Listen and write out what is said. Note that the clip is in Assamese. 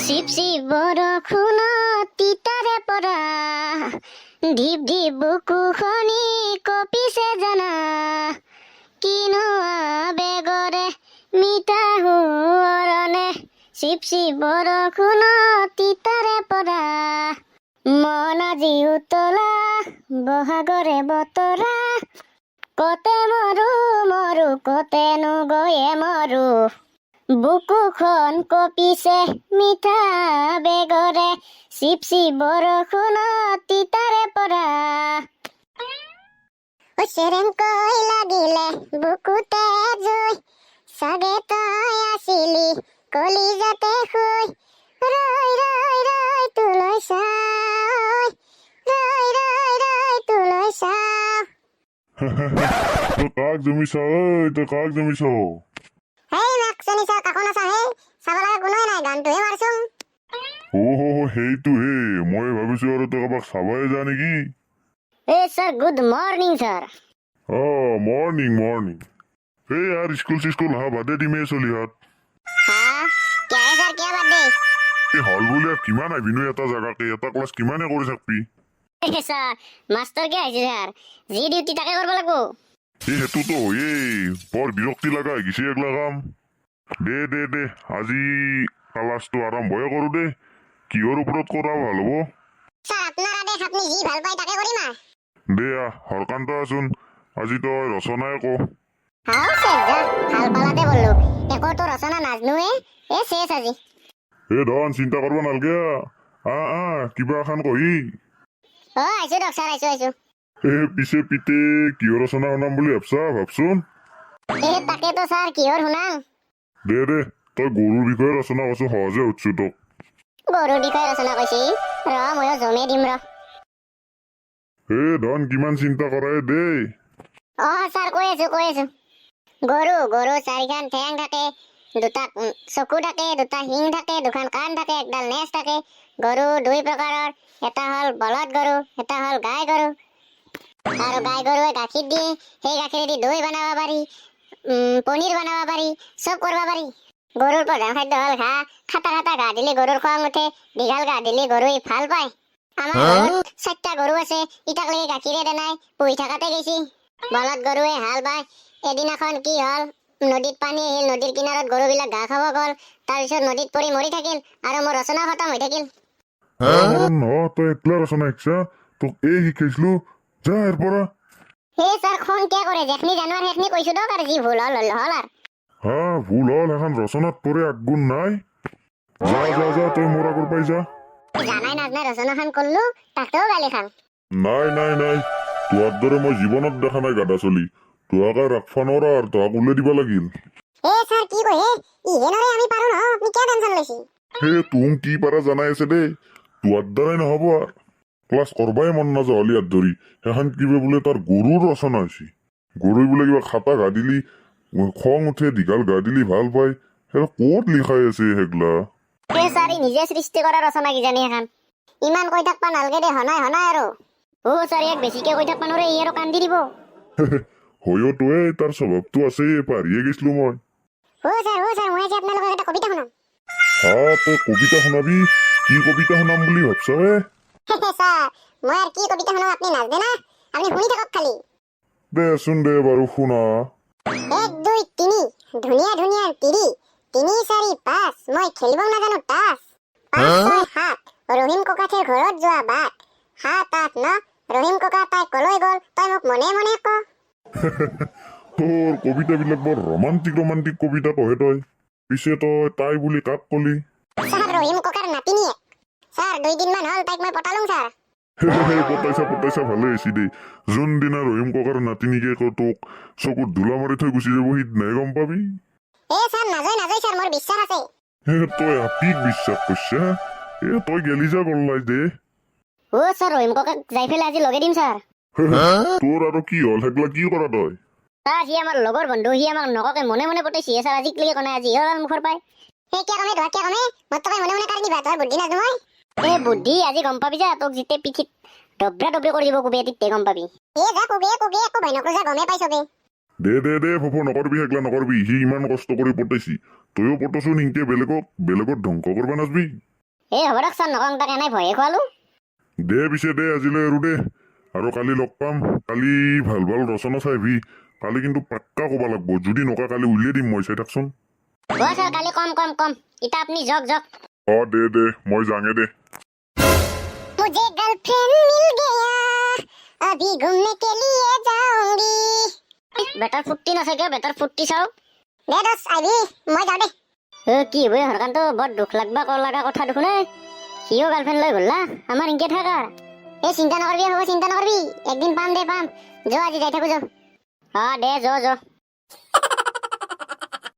চিপ চিপ বৰষুণত তিতাৰে পৰা ঢিপ ঢিপ বুকুখনি কঁপিছে জানা কিনো আবেগৰে মিঠা সুৰণে চিপ চিপ বৰষুণত তিতাৰে পৰা মন আজি উতলা বহাগৰে বতৰা কতে মৰো মৰো কতেনো গৈয়ে মৰো বুকুখন কঁপিছে মিঠা বেগৰে চিপ চিপ বৰষুণত তিতাৰে পৰা চেৰেংকৈ লাগিলে বুকুতে জুই চাগে তই আছিলি কলিজাতে শুই ৰৈ ৰৈ ৰৈ তোলৈ চাই ৰৈ ৰৈ ৰৈ তোলৈ চাও তো কাক জমিছ তো কাক জমিছ হেই মাক শুনিছ কাকো নাচা হে চাব লগা কোনোৱে নাই গানটোহে মাৰচোন সেইটো হে মই ভাবিছো আৰু তই কাৰোবাক চাবই যা নেকি sir good morning sir morning morning এই আর স্কুল সিস্কুল হা বাদে দিমে চলি হাত हाँ क्या है सर क्या बात दे এই হল বুলি আর কিমান আইবিনো এটা জায়গাকে এটা ক্লাস কিমানে কৰি থাকবি স্যাৰ মাস্টাৰ কে আইছে স্যাৰ জি ডিউটি তাকে কৰব লাগবো এই হেতু তো এই বৰ বিৰক্তি লাগা হৈ গৈছে এগলা কাম দে দে দে আজি ক্লাছটো আৰম্ভই কৰো দে কিহৰ ওপৰত কৰা ভাল হ'ব স্যাৰ আপনাৰ আদেশ আপনি জি ভাল পাই তাকে কৰিম আৰ দে হৰকান্ত আছোন আজি তই ৰচনাই ক हाँ स्যাৰ যা ভাল পালাতে বললো একো তো ৰচনা নাজনুয়ে এ শেষ আজি ধন চিন্তা কৰিব নালগে কিবা এখন কহি ও আইছো ডক স্যাৰ আইছো পিছে পিতে কিহৰ ৰচনা শুনাম বুলি ভাবছোন তাকে তো স্যাৰ কিহৰ শুনাং দে দে তই গৰুৰ বিষয়ে ৰচনা কৰছো সহজে উঠছো তোক গৰুৰ বিষয়ে ৰচনা কইছি ৰ ময়ো জমে দিম ৰ ধন কিমান চিন্তা কৰাই দেই স্যার কৈ আছো গরু গরু চারিখান ঠেং থাকে দুটা চকু থাকে দুটা শিং থাকে দুখান কাণ থাকে একডাল নেজ থাকে গরু দুই প্ৰকাৰৰ এটা হল বলদ গৰু এটা হল গাই গৰু আৰু গাই গৰুৱে গাখীৰ দিয়ে সেই গাখীৰেদি দৈ বনাব পাৰি পনীৰ বনাব পাৰি চব কৰিব পাৰি গৰুৰ প্ৰধান খাদ্য হল ঘাঁহ খাটা খাটা ঘাঁহ দিলে গৰুৰ খং উঠে দীঘল ঘাঁহ দিলে গৰুই ভাল পায় আমাৰ ঘৰত 4টা গৰু আছে ইটাক লাগি গাখীৰে দেনাই পুহি থাকাতে গৈছি বলদ গৰুৱে হাল বায় এদিনাখন কি হল নদীত পানী আহিল নদীৰ কিনাৰত গৰুবিলাক ঘাঁহ খাব গ'ল তাৰপিছত নদীত পৰি মৰি থাকিল আৰু মোৰ ৰচনা খতম হৈ থাকিল তই একলা ৰচনা শিকছা তোক এই শিকাইছিলো যা ইয়াৰ পৰা সেই স্যাৰ খন কিয় কৰে যেখনি জানোৱাৰ সেইখনি কৈছো দক আৰু যি ভুল হল হল আৰু ভুল হল এখন ৰচনাত পৰে আগগুণ নাই যা যা যা তই মোৰ আগৰ পাই যা জানাই নাজনাই ৰচনাখন কৰলো তাকেও গালি খাম নাই নাই নাই তোৰ দৰে মই জীৱনত দেখা নাই গাদা চলি তোহাকে ৰাখবা নোৱাৰা আৰু তোহাক উলাই দিব লাগিল স্যাৰ কি কয় ইহেনৰে আমি পাৰো ন আপনি কিয় টেনশন লৈছি তুম কি পাৰা জানাই আছে দেই তোহাৰ দ্বাৰাই নহব আৰু ক্লাছ কৰবাই মন নাযাওঁ হলি ইয়াত ধৰি সেইখন কিবা বোলে তাৰ গৰুৰ ৰচনা হৈছে গৰুই বোলে কিবা খাটা গা দিলি খং উঠে দীঘল গা দিলি ভাল পায় সেই ক'ত লিখাই আছে সেইগলা স্যার নিজে সৃষ্টি কৰা ৰচনা কিজানি এখন ইমান কৈ থাকবা নালগে দে হনাই আৰু স্যাৰ ইয়াক বেছিকে কৈ থাকবা নৰে ই আৰু কান্দি দিব হয়ো তোৱে তাৰ স্বভাৱটো আছে পাৰিয়ে গৈছিলো মই স্যার মই আজি আপোনালোকক এটা কবিতা শুনাম তই কবিতা শুনাবি কি কবিতা শুনাম বুলি ভাবছা স্যার মই আর কি কবিতা শুনাম আপনি নাজবে না আপনি শুনি থাকক খালি দেচোন দে বাৰু শুনা 1 2 3 ধুনীয়া ধুনীয়া তিৰি 3 4 5 মই খেলিব নাজানো তাস 5 6 7 ৰহিম ককাঠেৰ ঘৰত যোৱা বাট 7 8 9 ৰহিম ককা তাই কলৈ গ'ল তই মোক মনে মনে ক তোৰ কবিতাবিলাক বৰ ৰোমান্টিক কবিতা কহে তই পিছে তই তাই বুলি কাক কলি স্যাৰ ৰহিম ককাৰ নাতিনীয়েক স্যাৰ 2 দিনমান হল তাইক মই পটালুং স্যাৰ পতাইছা ভালে হৈছে দেই যোনদিনা ৰহিম ককাৰ নাতিনীকে তোক চকুত ধূলা মাৰি থৈ গুচি যাব সিদিনাই গম পাবি স্যাৰ নাযায় স্যাৰ মোৰ বিশ্বাস আছে তই হাতীক বিশ্বাস কৰিছা তই গেলি যা গল্লাই দে স্যাৰ ৰহিম ককাক যাই ফেলে আজি লগে দিম স্যাৰ তোৰ আৰু কি হল সেইগলা কি কৰা তই স্যাৰ সি আমাৰ লগৰ বন্ধু সি আমাক নককে মনে মনে পটাইছি স্যাৰ আজি ক্লিকে কনে আজি হল মুখৰ পাই কিয় কমে ধৰ কিয় কমে মই তই মনে মনে কাটি দিবা তই বুদ্ধি নাজনো মই বুদ্ধি আজি গম পাবি যা তোক জিতে পিঠিত ডবৰা ডবৰি কৰি দিব কুবে তিতে গম পাবি যা কুবে একো ভয় নকৰো যা গমে পাই চবে দে ফফ নকৰবি সেইগলা নকৰবি সি ইমান কষ্ট কৰি পটাইছি তইও পটাচোন সিংকে বেলেগত ধ্বংস কৰবা নাজবি এই হ'ব দিয়ক ছাৰ নকওঁ তাক এনেই ভয়ে খোৱালো দে পিছে দে আজিলৈ আৰু দে আৰু কালি লগ পাম কালি ভাল ভাল ৰচনা চাইবি কালি কিন্তু পাক্কা ক'ব লাগব যদি নকা কালি উলিয়াই দিম মই চাই থাকচোন হ'ব ছাৰ কালি কম ইতা আপুনি যাওক দে মই যাঙে দে मुझे गर्लफ्रेंड मिल गया अभी घूमने के लिए जाऊंगी बेटर फुट्टी ना सके बेटर फुट्टी चाও দে দস আইবি মই যাও দে কি হই হৰকান তো বড় দুখ লাগবা ক লাগা কথা দেখুনে কিও গার্লফ্রেন্ড লই গল্লা আমার ইনকে থাকা এই চিন্তা নকরবি হ'ব চিন্তা নকরবি একদিন পাম দে পাম যো আজি যাই থাকো যো দে যো